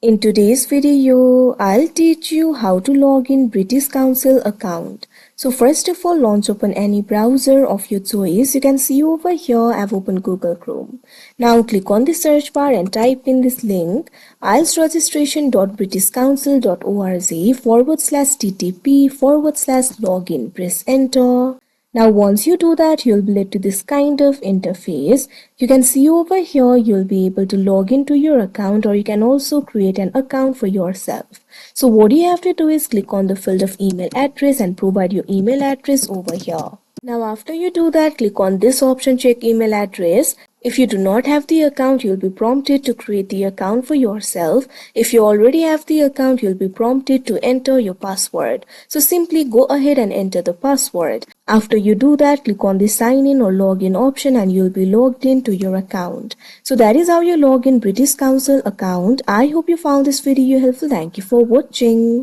In today's video, I'll teach you how to log in British Council account. So first of all, launch open any browser of your choice. You can see over here I've opened Google Chrome. Now click on the search bar and type in this link ieltsregistration.britishcouncil.org/ttp/login. Press enter. Now once you do that, you'll be led to this kind of interface. You can see over here you'll be able to log into your account, or you can also create an account for yourself. So what you have to do is click on the field of email address and provide your email address over here. Now after you do that, click on this option, check email address. If you do not have the account, you'll be prompted to create the account for yourself. If you already have the account, you'll be prompted to enter your password. So simply go ahead and enter the password. After you do that, click on the sign in or login option and you'll be logged into your account. So that is how you log in British Council account. I hope you found this video helpful. Thank you for watching.